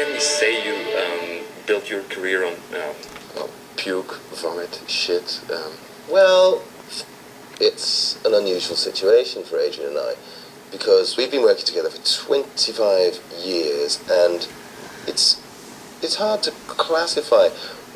can we say you built your career on? Puke, vomit, shit. Well, it's an unusual situation for Adrian and I, because we've been working together for 25 years, and it's hard to classify.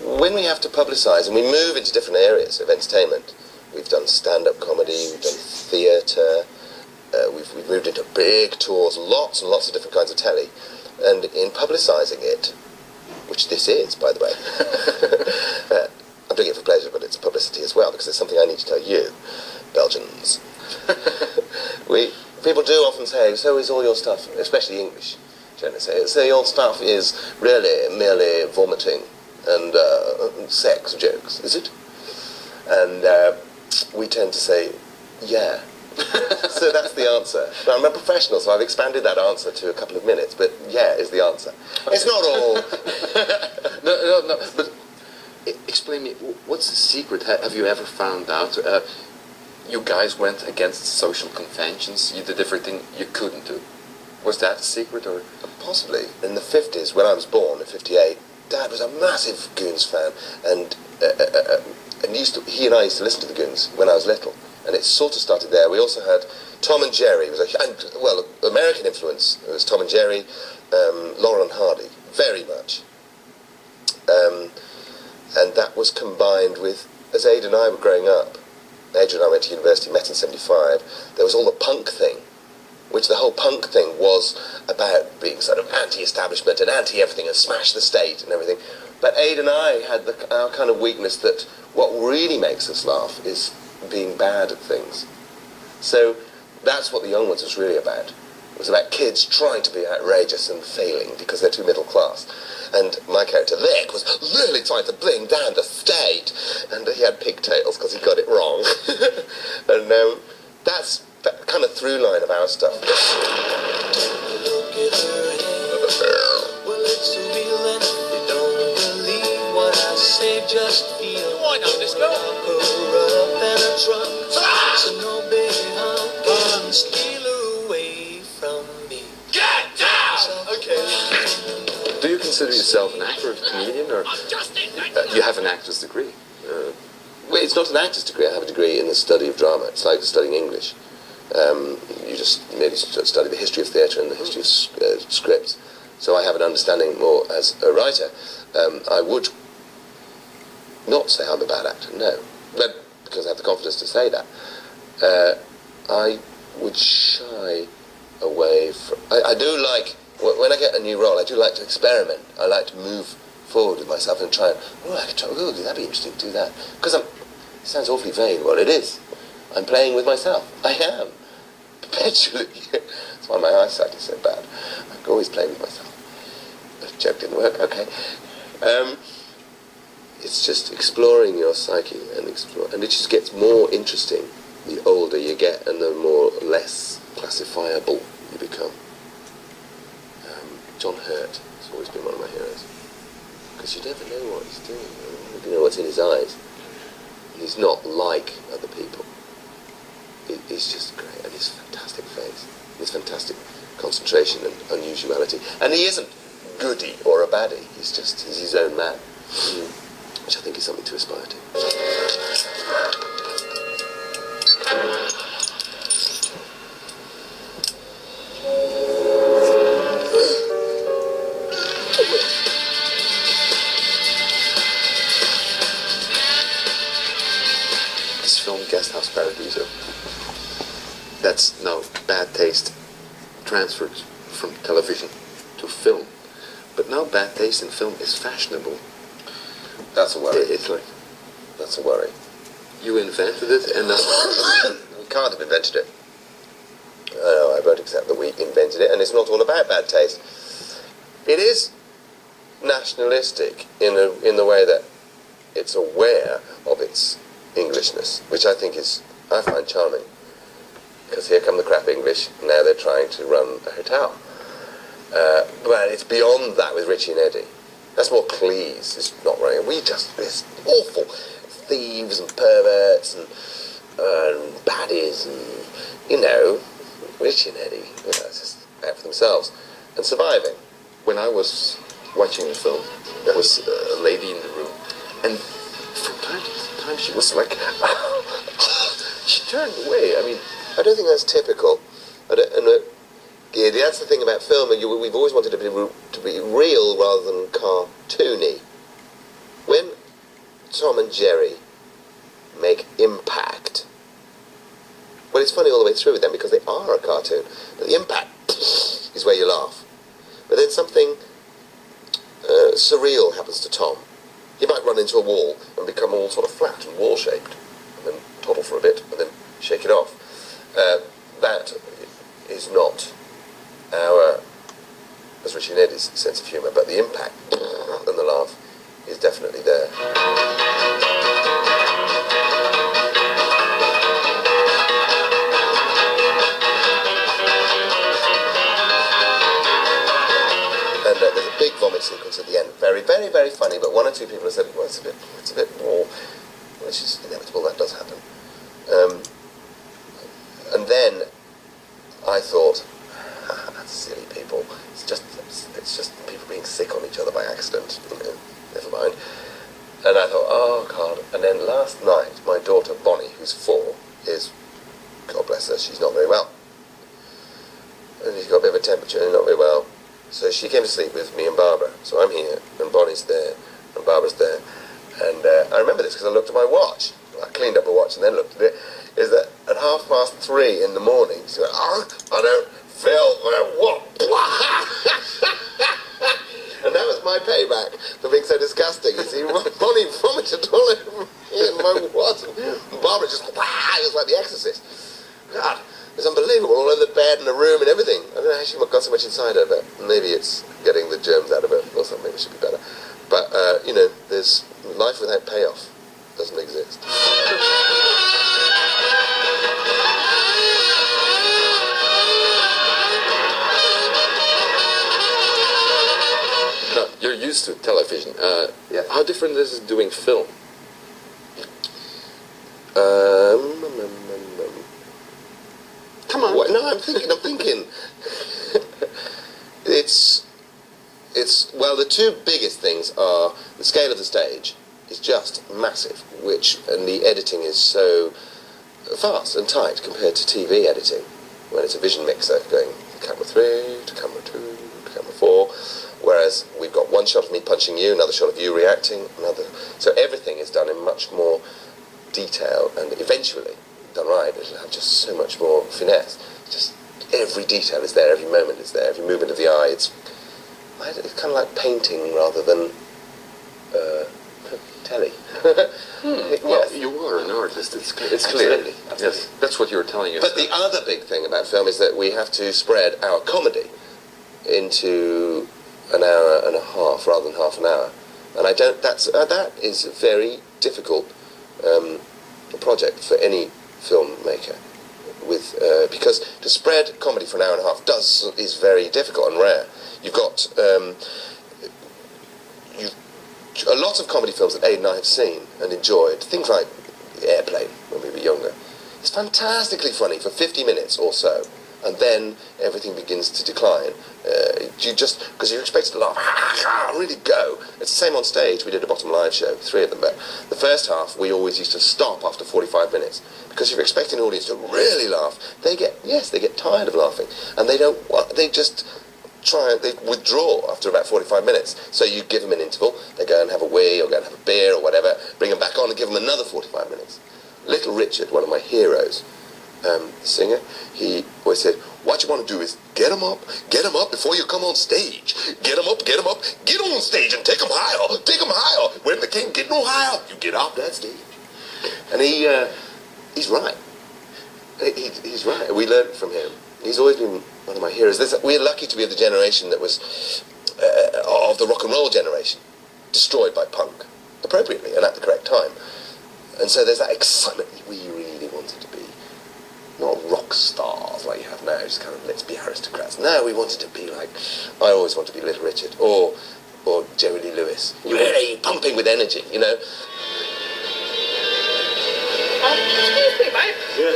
When we have to publicise, and we move into different areas of entertainment, we've done stand-up comedy, we've done theatre, we've moved into big tours, lots and lots of different kinds of telly, and in publicising it, which this is, by the way, I'm doing it for pleasure, but it's publicity as well, because it's something I need to tell you, Belgians. People do often say, so is all your stuff, especially English, generally say your stuff is really merely vomiting and sex jokes, is it? And we tend to say, yeah. So that's the answer. Now, I'm a professional, so I've expanded that answer to a couple of minutes, but yeah is the answer. It's not all... No, but explain me, what's the secret? Have you ever found out? You guys went against social conventions, you did everything you couldn't do. Was that a secret, or...? Possibly. In the 50s, when I was born, in 58, Dad was a massive Goons fan, and he and I used to listen to the Goons when I was little, and it sort of started there. We also had Tom and Jerry, was American influence. It was Tom and Jerry, Laurel and Hardy, very much. And that was combined with, as Ada and I were growing up, Adrian and I went to university, met in 75, there was all the punk thing, which the whole punk thing was about being sort of anti-establishment and anti-everything and smash the state and everything. But Ada and I had our kind of weakness that what really makes us laugh is being bad at things. So that's what The Young Ones was really about. It was about kids trying to be outrageous and failing because they're too middle class. And my character, Rik, was really trying to bring down the state. And he had pigtails because he got it wrong. And that's the kind of through line of our stuff. Well, it's a real and you don't believe what I say, just feel. Why not? Let's go. Up in a truck, so no big hump can steal away from me. Get down! Okay. Do you consider yourself an actor or a comedian, or you have an actor's degree? Well, it's not an actor's degree. I have a degree in the study of drama. It's like studying English. You just maybe study the history of theatre and the history of scripts. So I have an understanding more as a writer. I would not say I'm a bad actor, no. But because I have the confidence to say that. I would shy away from... I do like... When I get a new role, I do like to experiment. I like to move forward with myself and try and... I could try... that'd be interesting to do that. Because it sounds awfully vain. Well, it is. I'm playing with myself. I am. Perpetually. That's why my eyesight is so bad. I'm always playing with myself. The joke didn't work, okay. It's just exploring your psyche and it just gets more interesting the older you get and the less classifiable you become. John Hurt has always been one of my heroes. Because you never know what he's doing. You know what's in his eyes. He's not like other people. He's just great, and his fantastic face, his fantastic concentration and unusuality. And he isn't goody or a baddie, he's his own man, which I think is something to aspire to. This film, Guest House Paradiso, that's now bad taste transferred from television to film. But now bad taste in film is fashionable. That's a worry. It's like... That's a worry. You invented it and now... We can't have invented it. No, I won't accept that we invented it, and it's not all about bad taste. It is nationalistic in the way that it's aware of its Englishness, which I find charming. Because here come the crap English, now they're trying to run a hotel. But it's beyond that with Richie and Eddie. That's more Cleese, it's not running. This awful thieves and perverts and baddies and, Richie and Eddie, it's just out for themselves and surviving. When I was watching the film. There was a lady in the room, and from time to time she was like, she turned away. I mean, I don't think that's typical. Yeah, that's the thing about film. We've always wanted it to be real rather than cartoony. When Tom and Jerry make impact, well, it's funny all the way through with them because they are a cartoon. But the impact is where you laugh. But then something surreal happens to Tom. He might run into a wall and become all sort of flat and wall-shaped, and then toddle for a bit, and then shake it off. That is not our, as Richie and Eddie's sense of humour, but the impact and the laugh is definitely there. And there's a big vomit sequence at the end. Very, very, very funny, but one or two people have said, well, it's a bit more, which is inevitable, that does happen. And then I thought, that's silly people. It's just people being sick on each other by accident. Never mind. And I thought, oh God. And then last night, my daughter Bonnie, who's 4, is, God bless her, she's not very well. And she's got a bit of a temperature and not very well. So she came to sleep with me and Barbara. So I'm here, and Bonnie's there, and Barbara's there. And I remember this because I looked at my watch. I cleaned up my watch and then looked at it. Is that at 3:30 in the morning, she went, oh, I don't feel very well. And that was my payback for being so disgusting. You see, Bonnie vomited all over me in my watch. And Barbara just, it was like The Exorcist. God, it was unbelievable, all over the bed and the room and everything. I don't know how she got so much inside her, but maybe it's getting the germs out of her or something. Maybe it should be better. But, there's life without payoff doesn't exist. no, you're used to television. Yeah. How different is it doing film? Come on. What? No, I'm thinking. It's well, the two biggest things are the scale of the stage is just massive, and the editing is so fast and tight compared to TV editing, when it's a vision mixer going camera 3 to camera 2 to camera 4, whereas we've got one shot of me punching you, another shot of you reacting, so everything is done in much more detail, and eventually, done right, it'll have just so much more finesse. Just every detail is there, every moment is there, every movement of the eye. It's kind of like painting rather than telly. Well, you are an artist. It's clear. Absolutely. Yes, that's what you were telling us. But the other big thing about film is that we have to spread our comedy into an hour and a half rather than half an hour, and that is a very difficult project for any filmmaker. Because to spread comedy for an hour and a half is very difficult and rare. You've got a lot of comedy films that Aid and I have seen and enjoyed. Things like Airplane when we were younger. It's fantastically funny for 50 minutes or so, and then everything begins to decline. Because you're expected to laugh, really go. It's the same on stage. We did a Bottom Live show, 3 of them, but the first half we always used to stop after 45 minutes because if you're expecting an audience to really laugh, they get tired of laughing, and they withdraw after about 45 minutes. So you give them an interval, they go and have a wee or go and have a beer or whatever, bring them back on and give them another 45 minutes. Little Richard, one of my heroes, the singer, he always said, what you want to do is get them up before you come on stage. Get them up, get on stage and take them higher. When the king get no higher, you get off that stage. And he's right. He's right. We learned from him. He's always been one of my heroes. We're lucky to be of the generation that was of the rock and roll generation, destroyed by punk, appropriately and at the correct time. And so there's that excitement. We really wanted to be not rock stars like you have now, just kind of let's be aristocrats. No, we wanted to be like, I always wanted to be Little Richard or Jerry Lee Lewis. Really pumping with energy, you know. Excuse me, mate. Yeah.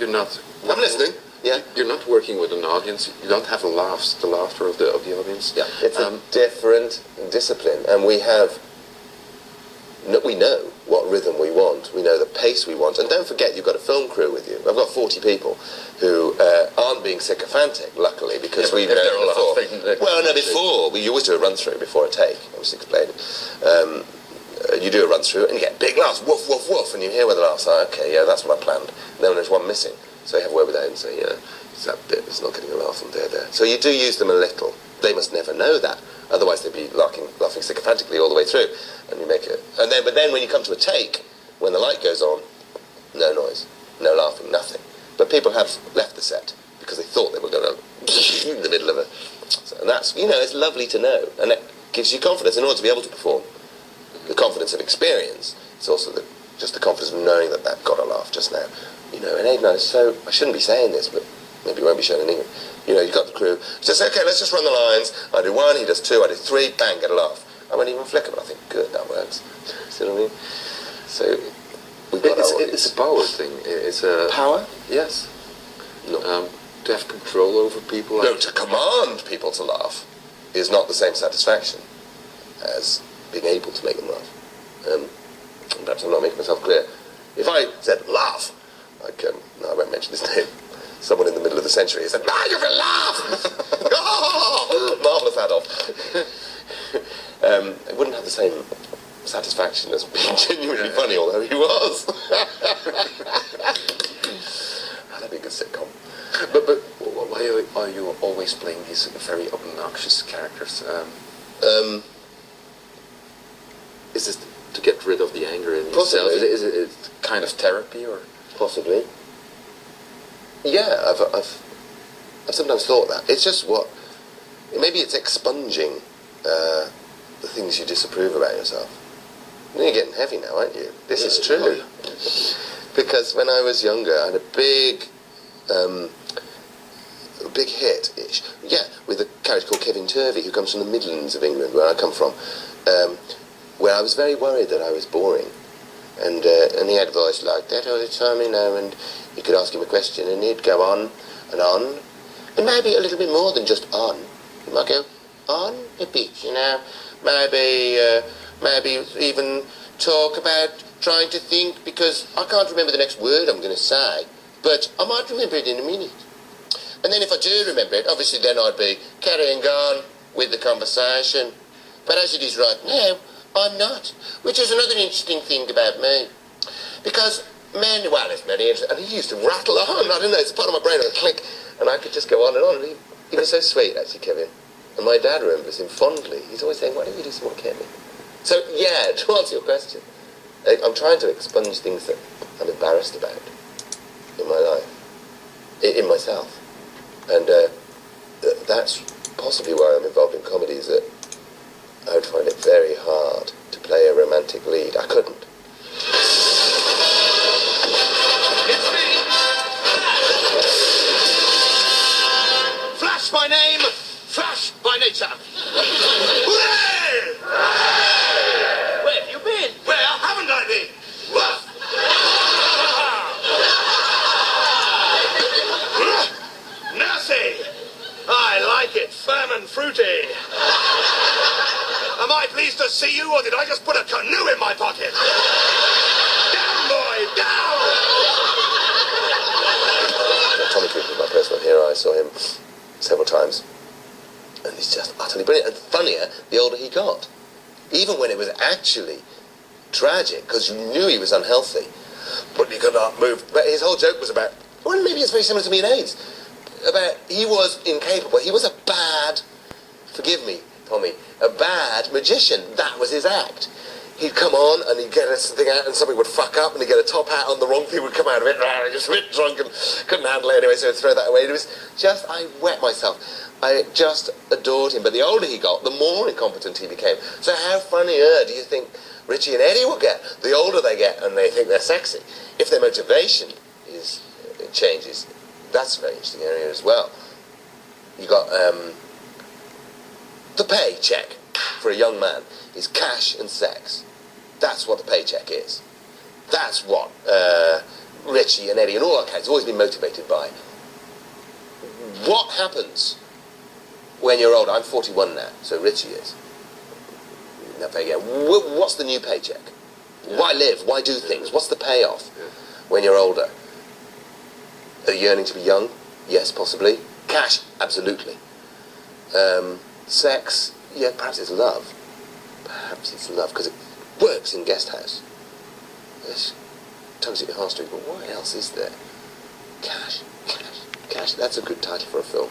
you're not. I'm listening. Yeah. You're not working with an audience. You don't have the laughter of the audience. Yeah. It's a different discipline, and we know what rhythm we want. We know the pace we want. And don't forget, you've got a film crew with you. I've got 40 people who aren't being sycophantic, luckily, because we've known before. Well, no, before. You always do a run-through before a take. I was explaining. You do a run-through, and you get big laughs, woof, woof, woof, and you hear where the laughs are. Okay, yeah, that's what I planned. And then there's one missing. So you have a word with that and say, it's that bit that's not getting a laugh from there. So you do use them a little. They must never know that. Otherwise they'd be laughing sycophantically all the way through. And you make it. But then when you come to a take, when the light goes on, no noise, no laughing, nothing. But people have left the set because they thought they were going to in the middle of and that's, it's lovely to know. And it gives you confidence in order to be able to perform. The confidence of experience. It's also just the confidence of knowing that got a laugh just now. And Aidan, I shouldn't be saying this, but maybe it won't be shown in England. You've got the crew. Just okay, let's just run the lines. I do 1, he does 2, I do 3, bang, get a laugh. I won't even flicker, but I think, good, that works. See what I mean? So, we've got it's a power thing. It's a... Power? Yes. No. To have control over people. No, to command people to laugh is not the same satisfaction as being able to make them laugh. Perhaps I'm not making myself clear. If I said, laugh, no, I won't mention his name. Someone in the middle of the century said, "Now you can laugh!" Oh, marvellous Adolf. It wouldn't have the same satisfaction as being genuinely funny, although he was. That'd be a good sitcom. But why are you always playing these very obnoxious characters? Is this to get rid of the anger in yourself? Is it kind of therapy, or possibly? Yeah, I've sometimes thought that. It's just maybe it's expunging the things you disapprove about yourself. You're getting heavy now, aren't you? This is true. Because when I was younger, I had a big hit-ish. Yeah, with a character called Kevin Turvey, who comes from the Midlands of England, where I come from, where I was very worried that I was boring. And he had a voice like that all the time, and you could ask him a question, and he'd go on, and maybe a little bit more than just on. He might go on a bit, maybe even talk about trying to think, because I can't remember the next word I'm going to say, but I might remember it in a minute. And then if I do remember it, obviously then I'd be carrying on with the conversation. But as it is right now, I'm not, which is another interesting thing about me. Because it's very interesting, and he used to rattle on, I don't know, it's part of my brain, and click, and I could just go on, and he was so sweet, actually, Kevin. And my dad remembers him fondly. He's always saying, why don't you do some more Kevin? So, yeah, to answer your question, I'm trying to expunge things that I'm embarrassed about in my life, in myself. And that's possibly why I'm involved in comedies, that I would find it very hard to play a romantic lead. I couldn't. It's me! Flash by name, Flash by nature. Hooray! Where have you been? Where haven't I been? What? Nasty! I like it, firm and fruity. Am I pleased to see you, or did I just put a canoe in my pocket? Down, boy, down! Tommy Cooper is my personal hero. I saw him several times, and he's just utterly brilliant. And funnier, the older he got. Even when it was actually tragic, because you knew he was unhealthy, but he could not move. But his whole joke was about, well, maybe it's very similar to me in AIDS, about he was incapable. He was a bad, forgive me, Tommy, a bad magician. That was his act. He'd come on and he'd get something out and something would fuck up and he'd get a top hat on, the wrong thing would come out of it, just a bit drunk and couldn't handle it anyway, so he'd throw that away. It was just, I wet myself. I just adored him. But the older he got, the more incompetent he became. So how funnier do you think Richie and Eddie will get? The older they get and they think they're sexy. If their motivation changes, that's a very interesting area as well. You got the paycheck for a young man is cash and sex. That's what the paycheck is. That's what Richie and Eddie and all our characters have always been motivated by what happens when you're older. I'm 41 now, so Richie is. Not very young. What's the new paycheck? Why live? Why do things? What's the payoff when you're older? Are you yearning to be young? Yes, possibly. Cash? Absolutely. Sex? Yeah, perhaps it's love. Perhaps it's love, because it works in Guest House. It tugs at your heartstrings, but what else is there? Cash, cash, cash. That's a good title for a film.